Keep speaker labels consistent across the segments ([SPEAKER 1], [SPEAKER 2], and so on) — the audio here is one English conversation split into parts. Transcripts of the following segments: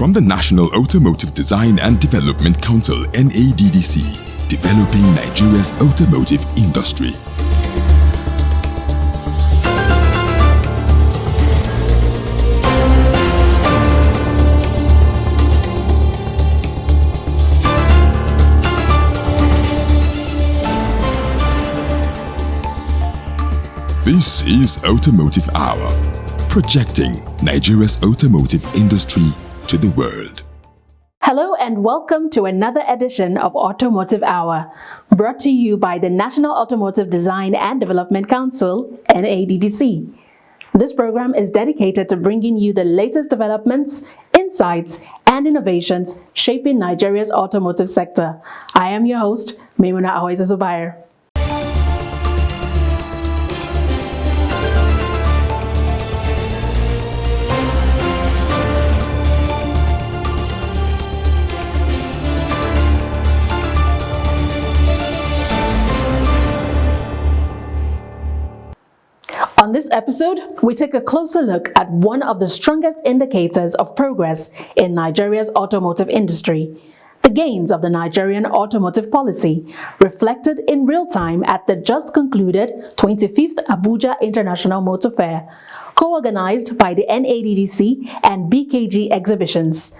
[SPEAKER 1] From the National Automotive Design and Development Council (NADDC), developing Nigeria's automotive industry. This is Automotive Hour, projecting Nigeria's automotive industry to the world.
[SPEAKER 2] Hello and welcome to another edition of Automotive Hour, brought to you by the National Automotive Design and Development Council, NADDC. This program is dedicated to bringing you the latest developments, insights, and innovations shaping Nigeria's automotive sector. I am your host, Maimuna Ahoiza Zubair. On this episode, we take a closer look at one of the strongest indicators of progress in Nigeria's automotive industry, the gains of the Nigerian automotive policy, reflected in real time at the just concluded 25th Abuja International Motor Fair, co-organized by the NADDC and BKG exhibitions.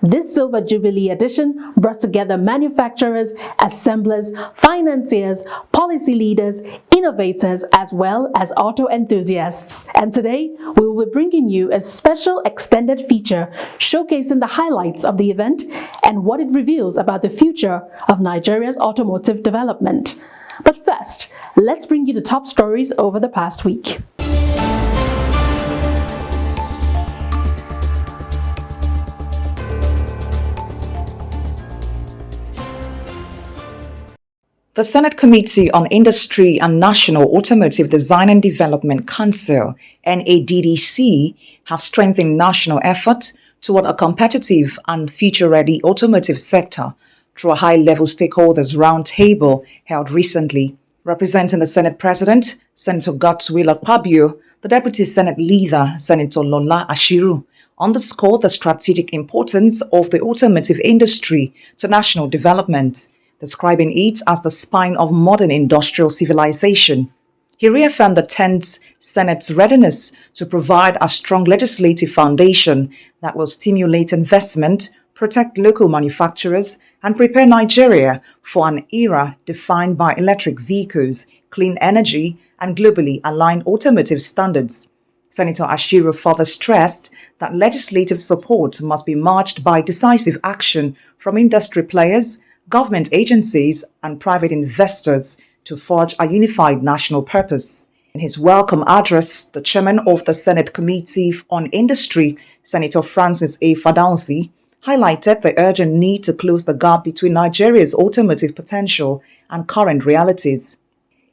[SPEAKER 2] This Silver Jubilee edition brought together manufacturers, assemblers, financiers, policy leaders, innovators, as well as auto enthusiasts. And today, we will be bringing you a special extended feature showcasing the highlights of the event and what it reveals about the future of Nigeria's automotive development. But first, let's bring you the top stories over the past week.
[SPEAKER 3] The Senate Committee on Industry and National Automotive Design and Development Council, NADDC, have strengthened national efforts toward a competitive and future-ready automotive sector through a high-level stakeholders roundtable held recently. Representing the Senate President, Senator Godswill Akpabio, the Deputy Senate Leader, Senator Lola Ashiru, underscored the strategic importance of the automotive industry to national development, describing it as the spine of modern industrial civilization. He reaffirmed the 10th Senate's readiness to provide a strong legislative foundation that will stimulate investment, protect local manufacturers, and prepare Nigeria for an era defined by electric vehicles, clean energy, and globally aligned automotive standards. Senator Ashiru further stressed that legislative support must be matched by decisive action from industry players, government agencies, and private investors to forge a unified national purpose. In his welcome address, the chairman of the Senate Committee on Industry, Senator Francis A. Fadausi, highlighted the urgent need to close the gap between Nigeria's automotive potential and current realities.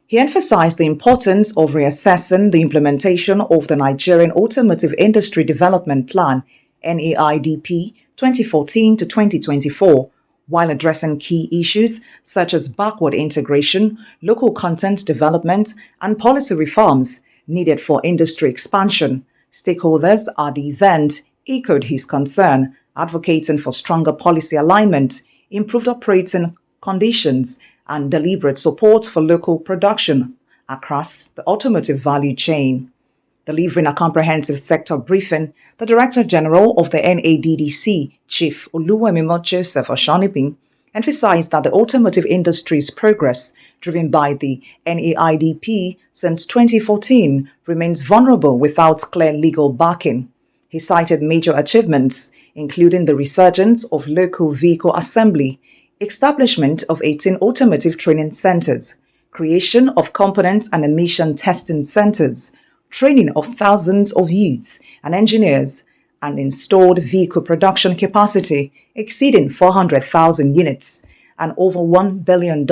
[SPEAKER 3] He emphasized the importance of reassessing the implementation of the Nigerian Automotive Industry Development Plan, NAIDP, 2014 to 2024, while addressing key issues such as backward integration, local content development, and policy reforms needed for industry expansion. Stakeholders at the event echoed his concern, advocating for stronger policy alignment, improved operating conditions, and deliberate support for local production across the automotive value chain. Delivering a comprehensive sector briefing, the Director General of the NADDC, Chief Oluwemimo Joseph Oshonipin, emphasized that the automotive industry's progress, driven by the NAIDP since 2014, remains vulnerable without clear legal backing. He cited major achievements, including the resurgence of local vehicle assembly, establishment of 18 automotive training centers, creation of component and emission testing centers, training of thousands of youths and engineers, and installed vehicle production capacity exceeding 400,000 units, and over $1 billion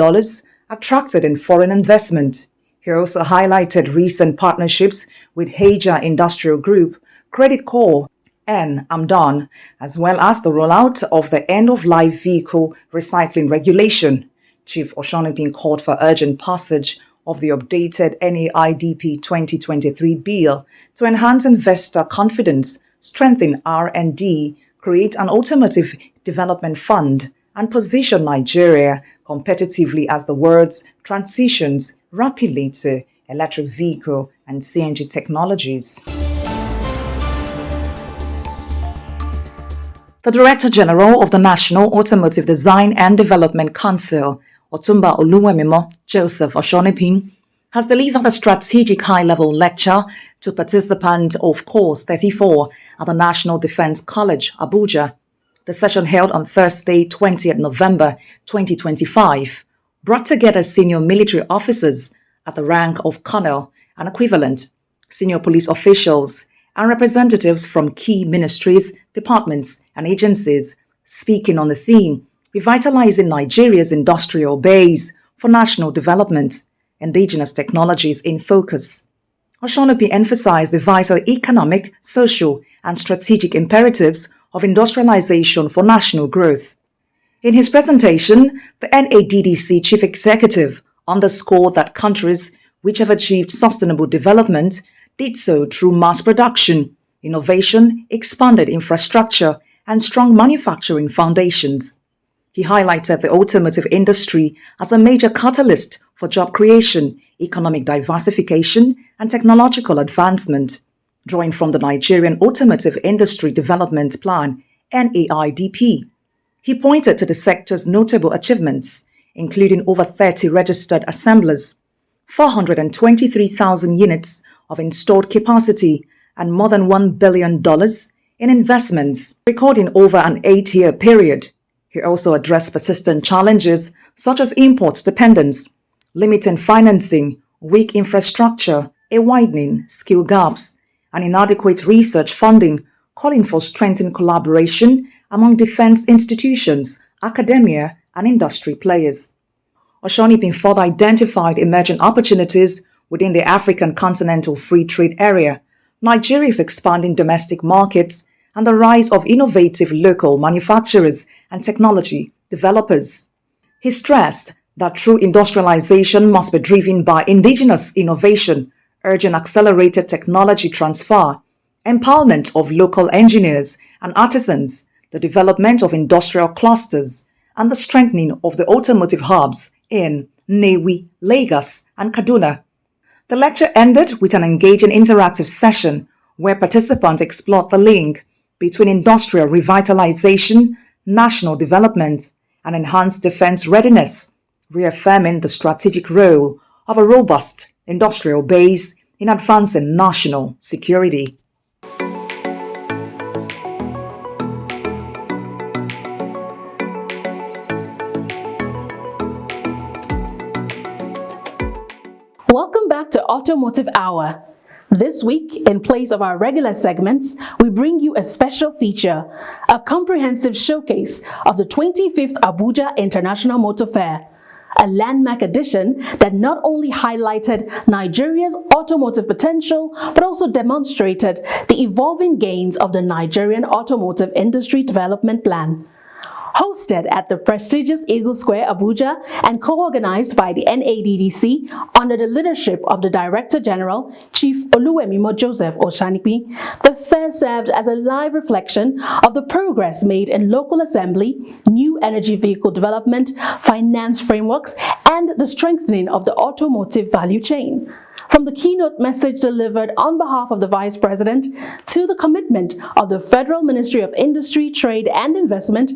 [SPEAKER 3] attracted in foreign investment. He also highlighted recent partnerships with Hager Industrial Group, Credit Corps, and Amdan, as well as the rollout of the end-of-life vehicle recycling regulation. Chief Oshonipin called for urgent passage of the updated NAIDP 2023 bill to enhance investor confidence, strengthen R&D, create an automotive development fund, and position Nigeria competitively as the world transitions rapidly to electric vehicle and CNG technologies. The Director General of the National Automotive Design and Development Council, Otumba Oluwemimo Joseph Oshonipin, has delivered a strategic high-level lecture to participants of Course 34 at the National Defense College, Abuja. The session held on Thursday, 20th November 2025, brought together senior military officers at the rank of colonel and equivalent, senior police officials, and representatives from key ministries, departments, and agencies, speaking on the theme, Revitalizing Nigeria's Industrial Base for National Development, Indigenous Technologies in Focus. Oshonopi emphasized the vital economic, social, and strategic imperatives of industrialization for national growth. In his presentation, the NADDC Chief Executive underscored that countries which have achieved sustainable development did so through mass production, innovation, expanded infrastructure, and strong manufacturing foundations. He highlighted the automotive industry as a major catalyst for job creation, economic diversification, and technological advancement, drawing from the Nigerian Automotive Industry Development Plan, NAIDP. He pointed to the sector's notable achievements, including over 30 registered assemblers, 423,000 units of installed capacity, and more than $1 billion in investments, recording over an 8-year period. He also addressed persistent challenges such as import dependence, limiting financing, weak infrastructure, a widening skill gaps, and inadequate research funding, calling for strengthened collaboration among defense institutions, academia, and industry players. Oshonipin further identified emerging opportunities within the African Continental Free Trade Area, Nigeria's expanding domestic markets, and the rise of innovative local manufacturers and technology developers. He stressed that true industrialization must be driven by indigenous innovation, urging accelerated technology transfer, empowerment of local engineers and artisans, the development of industrial clusters, and the strengthening of the automotive hubs in Nnewi, Lagos, and Kaduna. The lecture ended with an engaging interactive session where participants explored the link between industrial revitalization, national development, and enhanced defense readiness, reaffirming the strategic role of a robust industrial base in advancing national security.
[SPEAKER 2] Welcome back to Automotive Hour. This week, in place of our regular segments, we bring you a special feature, a comprehensive showcase of the 25th Abuja International Motor Fair, a landmark edition that not only highlighted Nigeria's automotive potential, but also demonstrated the evolving gains of the Nigerian Automotive Industry Development Plan. Hosted at the prestigious Eagle Square, Abuja, and co-organized by the NADDC under the leadership of the Director General, Chief Oluwemimo Joseph Oshanipi, the fair served as a live reflection of the progress made in local assembly, new energy vehicle development, finance frameworks, and the strengthening of the automotive value chain. From the keynote message delivered on behalf of the Vice President to the commitment of the Federal Ministry of Industry, Trade and Investment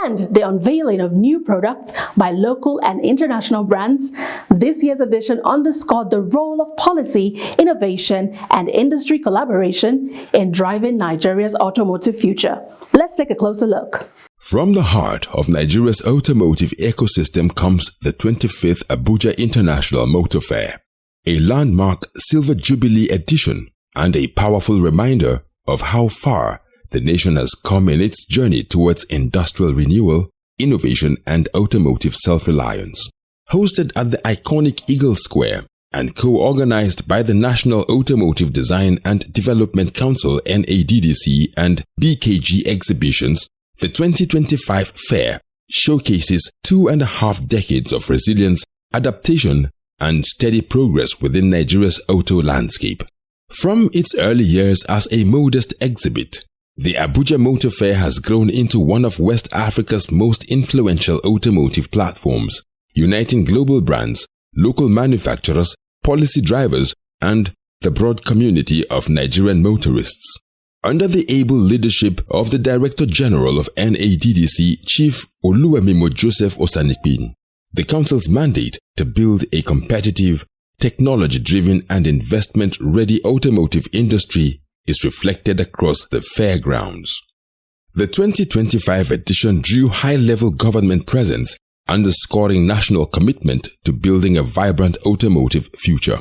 [SPEAKER 2] and the unveiling of new products by local and international brands, this year's edition underscored the role of policy, innovation and industry collaboration in driving Nigeria's automotive future. Let's take a closer look.
[SPEAKER 1] From the heart of Nigeria's automotive ecosystem comes the 25th Abuja International Motor Fair, a landmark Silver Jubilee edition and a powerful reminder of how far the nation has come in its journey towards industrial renewal, innovation, and automotive self-reliance. Hosted at the iconic Eagle Square and co-organized by the National Automotive Design and Development Council NADDC and BKG Exhibitions, the 2025 fair showcases 2.5 decades of resilience, adaptation, and steady progress within Nigeria's auto landscape. From its early years as a modest exhibit, The Abuja Motor Fair has grown into one of West Africa's most influential automotive platforms, uniting global brands, local manufacturers, policy drivers, and the broad community of Nigerian motorists. Under the able leadership of the Director General of NADDC, Chief Oluwemimo Joseph Osanikpin, the Council's mandate to build a competitive, technology-driven and investment-ready automotive industry is reflected across the fairgrounds. The 2025 edition drew high-level government presence, underscoring national commitment to building a vibrant automotive future.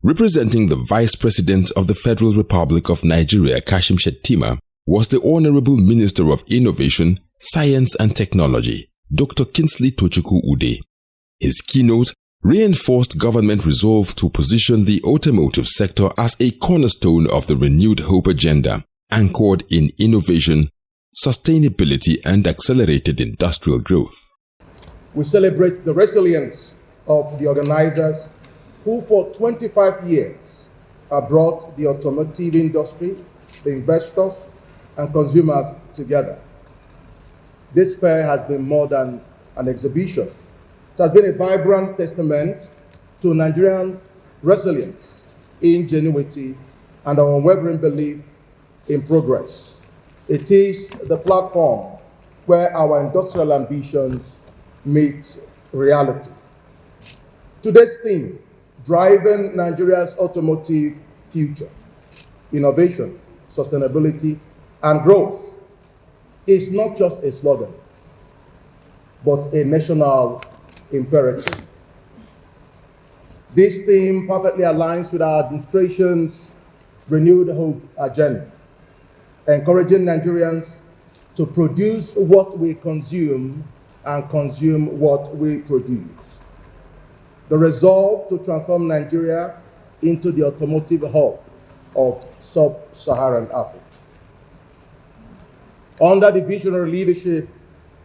[SPEAKER 1] Representing the Vice President of the Federal Republic of Nigeria, Kashim Shettima, was the Honorable Minister of Innovation, Science and Technology, Dr. Kingsley Tochukwu Ude. His keynote reinforced government resolve to position the automotive sector as a cornerstone of the renewed hope agenda, anchored in innovation, sustainability, and accelerated industrial growth.
[SPEAKER 4] We celebrate the resilience of the organizers who for 25 years have brought the automotive industry, the investors, and consumers together. This fair has been more than an exhibition. It has been a vibrant testament to Nigerian resilience, ingenuity, and our unwavering belief in progress. It is the platform where our industrial ambitions meet reality. Today's theme, driving Nigeria's automotive future, innovation, sustainability, and growth, is not just a slogan, but a national imperative. This theme perfectly aligns with our administration's renewed hope agenda, encouraging Nigerians to produce what we consume and consume what we produce. The resolve to transform Nigeria into the automotive hub of sub-Saharan Africa. Under the visionary leadership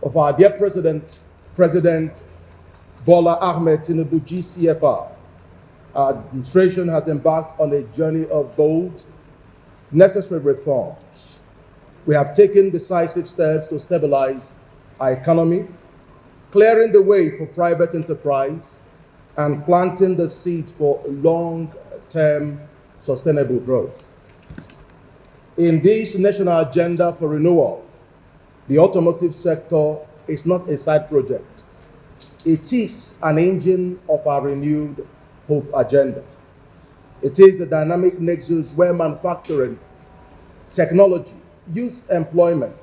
[SPEAKER 4] of our dear President Bola Ahmed Tinubu GCFR, our administration has embarked on a journey of bold, necessary reforms. We have taken decisive steps to stabilize our economy, clearing the way for private enterprise, and planting the seed for long-term sustainable growth. In this national agenda for renewal, the automotive sector is not a side project. It is an engine of our renewed hope agenda. It is the dynamic nexus where manufacturing, technology, youth employment,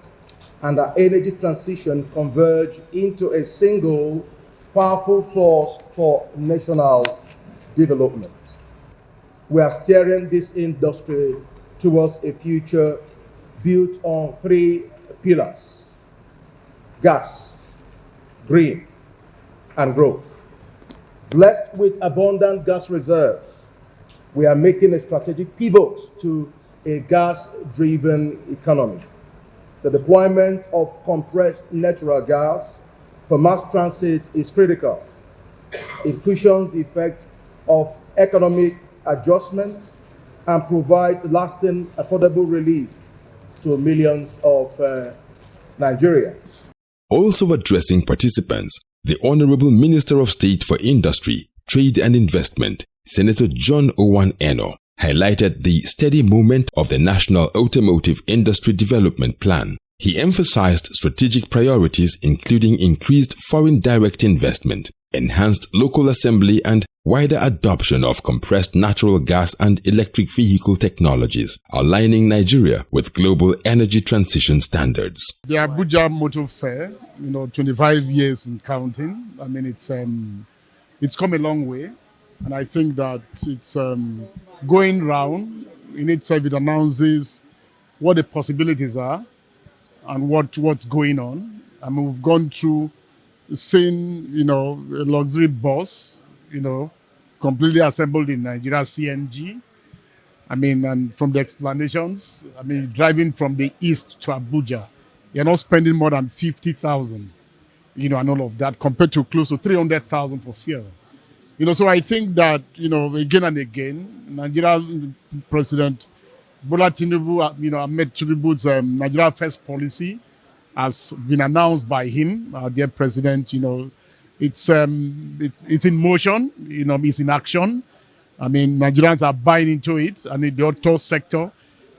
[SPEAKER 4] and our energy transition converge into a single powerful force for national development. We are steering this industry towards a future built on three pillars: gas, green, and growth. Blessed with abundant gas reserves, we are making a strategic pivot to a gas-driven economy. The deployment of compressed natural gas for mass transit is critical. It cushions the effect of economic adjustment and provides lasting, affordable relief to millions of Nigerians.
[SPEAKER 1] Also addressing participants, the Honorable Minister of State for Industry, Trade and Investment, Senator John Owan Eno, highlighted the steady movement of the National Automotive Industry Development Plan. He emphasized strategic priorities including increased foreign direct investment, enhanced local assembly, and wider adoption of compressed natural gas and electric vehicle technologies, aligning Nigeria with global energy transition standards.
[SPEAKER 5] The Abuja Motor Fair, 25 years and counting. I mean, it's come a long way, and I think that it's going round. In itself, it announces what the possibilities are and what's going on. I mean, we've gone through seeing, a luxury bus, completely assembled in Nigeria, CNG. I mean, and from the explanations, driving from the east to Abuja, you're not spending more than 50,000, and all of that, compared to close to 300,000 for fuel. So I think that, again and again, Nigeria's president Bola Tinubu, Ahmed Tinubu's Nigeria First policy has been announced by him, our dear president. It's in motion. It's in action. I mean, Nigerians are buying into it. I mean, the auto sector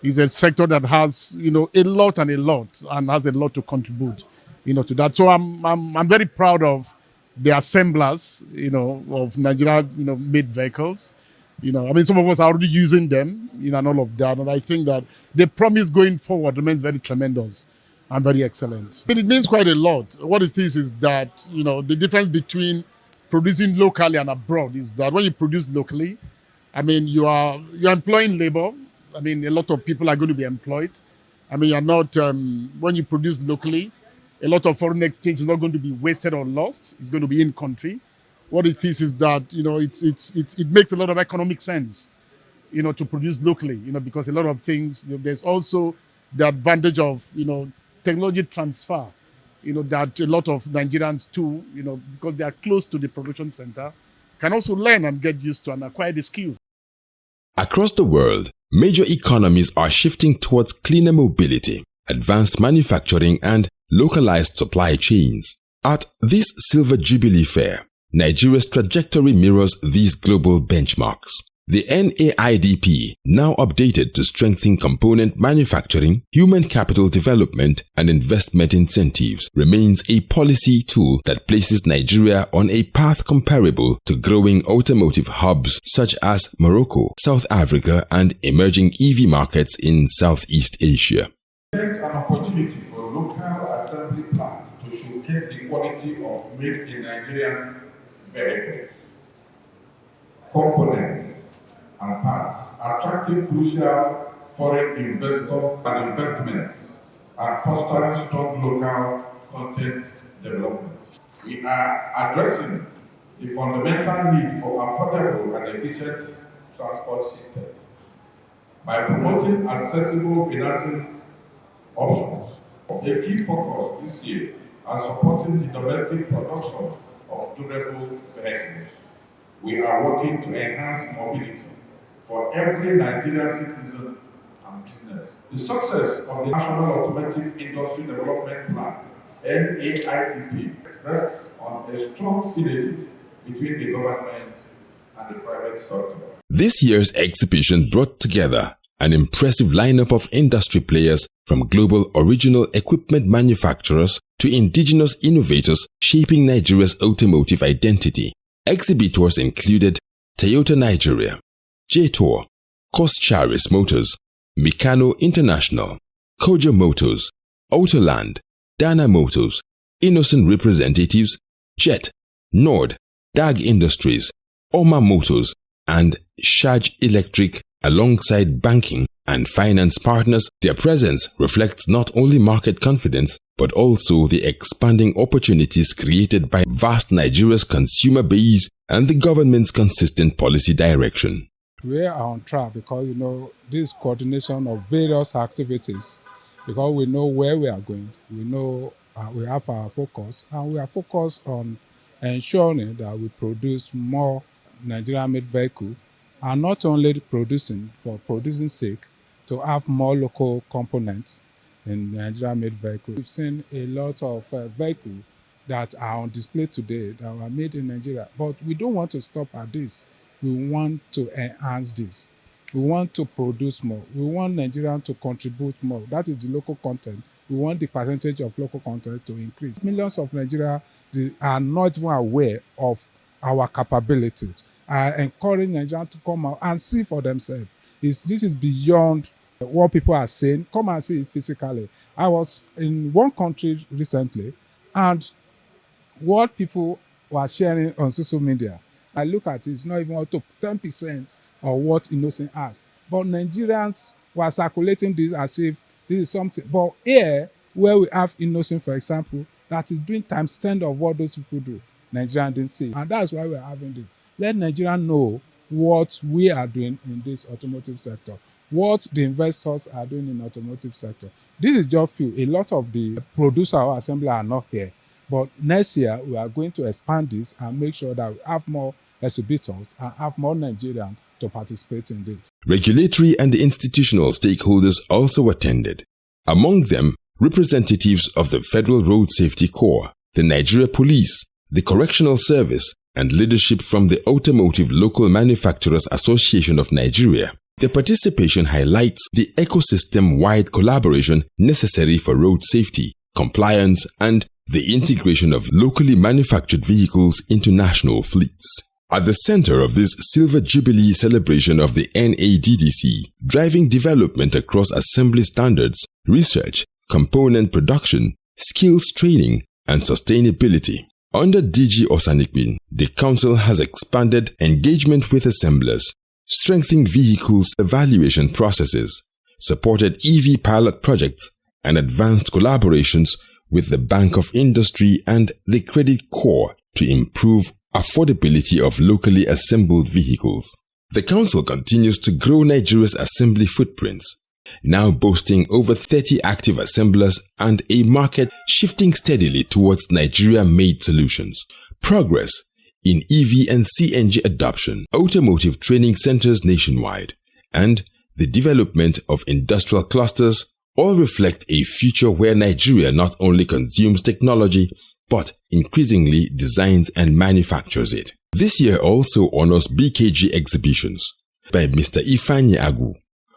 [SPEAKER 5] is a sector that has, a lot and has a lot to contribute, to that. So I'm very proud of the assemblers, of Nigeria, made vehicles. I mean, some of us are already using them, and all of that. And I think that the promise going forward remains very tremendous and very excellent. It means quite a lot. What it is that, the difference between producing locally and abroad is that when you produce locally, I mean, you're employing labor. I mean, a lot of people are going to be employed. I mean, you're not, when you produce locally, a lot of foreign exchange is not going to be wasted or lost. It's going to be in country. What it is that, it makes a lot of economic sense, to produce locally, because a lot of things, there's also the advantage of, technology transfer, that a lot of Nigerians too, because they are close to the production center, can also learn and get used to and acquire the skills.
[SPEAKER 1] Across the world, major economies are shifting towards cleaner mobility, advanced manufacturing, and localized supply chains. At this Silver Jubilee Fair, Nigeria's trajectory mirrors these global benchmarks. The NAIDP, now updated to strengthen component manufacturing, human capital development, and investment incentives, remains a policy tool that places Nigeria on a path comparable to growing automotive hubs such as Morocco, South Africa, and emerging EV markets in Southeast Asia.
[SPEAKER 6] It's an opportunity for local assembly plants to showcase the quality of made in Nigerian vehicles, components, and parts, attracting crucial foreign investors and investments, and fostering strong local content development. We are addressing the fundamental need for affordable and efficient transport system by promoting accessible financing options. A key focus this year is supporting the domestic production of durable vehicles. We are working to enhance mobility for every Nigerian citizen and business. The success of the National Automotive Industry Development Plan, NAITP, rests on a strong synergy between the government and the private sector.
[SPEAKER 1] This year's exhibition brought together an impressive lineup of industry players, from global original equipment manufacturers to indigenous innovators shaping Nigeria's automotive identity. Exhibitors included Toyota Nigeria, J-Tour, Coscharis Motors, Mikano International, Kojo Motors, Autoland, Dana Motors, Innocent Representatives, Jet, Nord, DAG Industries, Oma Motors, and Shaj Electric, alongside banking and finance partners. Their presence reflects not only market confidence, but also the expanding opportunities created by vast Nigeria's consumer base and the government's consistent policy direction.
[SPEAKER 7] We are on track because, this coordination of various activities, because we know where we are going, we know we have our focus, and we are focused on ensuring that we produce more Nigerian-made vehicles, and not only producing for producing sake, to have more local components in Nigerian-made vehicles. We've seen a lot of vehicles that are on display today that were made in Nigeria, but we don't want to stop at this. We want to enhance this. We want to produce more. We want Nigerians to contribute more. That is the local content. We want the percentage of local content to increase. Millions of Nigerians are not even aware of our capabilities. I encourage Nigerians to come out and see for themselves. This is beyond what people are saying. Come and see it physically. I was in one country recently, and what people were sharing on social media, I look at it, it's not even up to 10% of what Innocent has. But Nigerians were circulating this as if this is something. But here, where we have Innocent, for example, that is doing times 10 of what those people do, Nigerians didn't see. And that's why we're having this. Let Nigerians know what we are doing in this automotive sector, what the investors are doing in the automotive sector. This is just few. A lot of the producer or assembler are not here. But next year, we are going to expand this and make sure that we have more exhibitors and have more Nigerians to participate in this.
[SPEAKER 1] Regulatory and institutional stakeholders also attended. Among them, representatives of the Federal Road Safety Corps, the Nigeria Police, the Correctional Service, and leadership from the Automotive Local Manufacturers Association of Nigeria. The participation highlights the ecosystem-wide collaboration necessary for road safety, compliance, and the integration of locally manufactured vehicles into national fleets. At the center of this Silver Jubilee celebration of the NADDC, driving development across assembly standards, research, component production, skills training, and sustainability. Under DG Osanikbin, the Council has expanded engagement with assemblers, strengthened vehicles evaluation processes, supported EV pilot projects, and advanced collaborations with the Bank of Industry and the Credit Corps to improve affordability of locally assembled vehicles. The Council continues to grow Nigeria's assembly footprints, now boasting over 30 active assemblers and a market shifting steadily towards Nigeria-made solutions. Progress in EV and CNG adoption, automotive training centers nationwide, and the development of industrial clusters all reflect a future where Nigeria not only consumes technology, but increasingly designs and manufactures it. This year also honors BKG exhibitions by Mr. Ifeanyi Agu,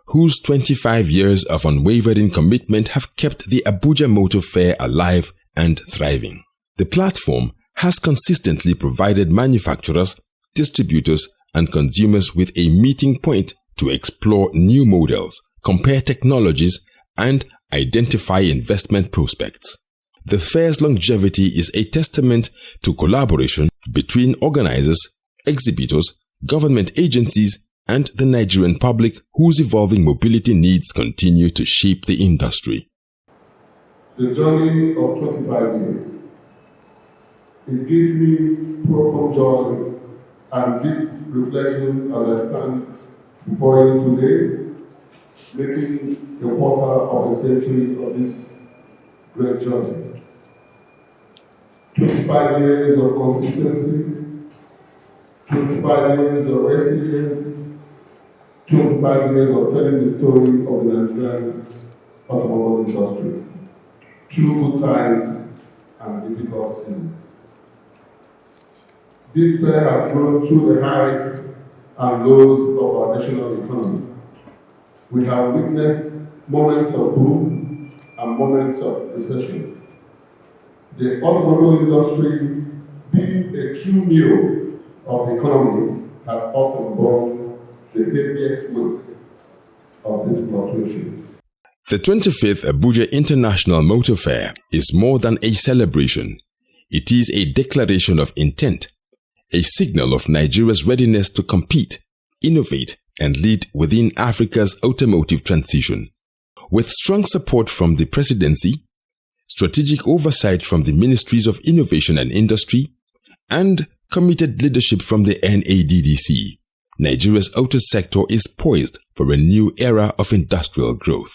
[SPEAKER 1] whose 25 years of unwavering commitment have kept the Abuja Motor Fair alive and thriving. The platform has consistently provided manufacturers, distributors, and consumers with a meeting point to explore new models, compare technologies, and identify investment prospects. The fair's longevity is a testament to collaboration between organizers, exhibitors, government agencies, and the Nigerian public, whose evolving mobility needs continue to shape the industry.
[SPEAKER 8] The journey of 25 years. It gives me profound joy and deep reflection as I stand before you today, making a quarter of a century of this great journey. 25 years of consistency, 25 years of resilience, 25 years of telling the story of the Nigerian automobile industry, through good times and difficult seasons. This fair has grown through the heights and lows of our national economy. We have witnessed moments of boom and moments of recession. The automobile industry, being a true mirror of the economy, has often borne the heaviest weight of these fluctuations.
[SPEAKER 1] The 25th Abuja International Motor Fair is more than a celebration. It is a declaration of intent, a signal of Nigeria's readiness to compete, innovate, and lead within Africa's automotive transition. With strong support from the Presidency, strategic oversight from the Ministries of Innovation and Industry, and committed leadership from the NADDC, Nigeria's auto sector is poised for a new era of industrial growth.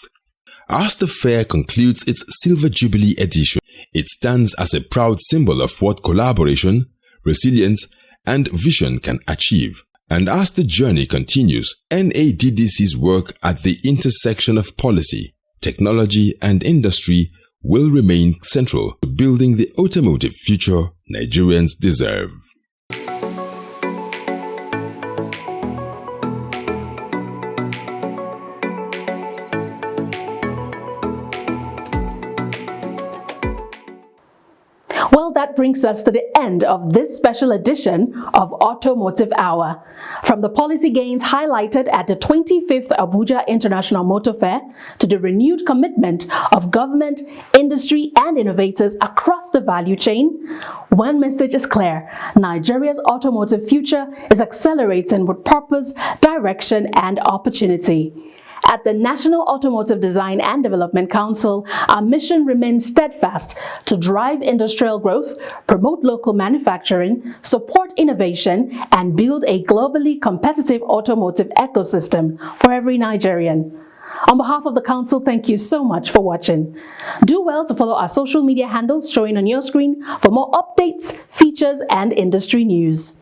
[SPEAKER 1] As the fair concludes its Silver Jubilee edition, it stands as a proud symbol of what collaboration, resilience, and vision can achieve. And as the journey continues, NADDC's work at the intersection of policy, technology, and industry will remain central to building the automotive future Nigerians deserve.
[SPEAKER 2] Well, that brings us to the end of this special edition of Automotive Hour. From the policy gains highlighted at the 25th Abuja International Motor Fair to the renewed commitment of government, industry, and innovators across the value chain, one message is clear: Nigeria's automotive future is accelerating with purpose, direction, and opportunity. At the National Automotive Design and Development Council, our mission remains steadfast to drive industrial growth, promote local manufacturing, support innovation, and build a globally competitive automotive ecosystem for every Nigerian. On behalf of the Council, thank you so much for watching. Do well to follow our social media handles showing on your screen for more updates, features, and industry news.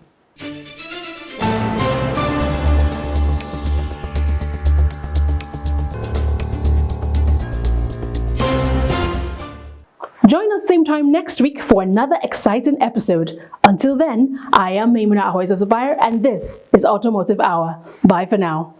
[SPEAKER 2] us same time next week for another exciting episode. Until then, I am Maimuna Ahoiza Zubair, and this is Automotive Hour. Bye for now.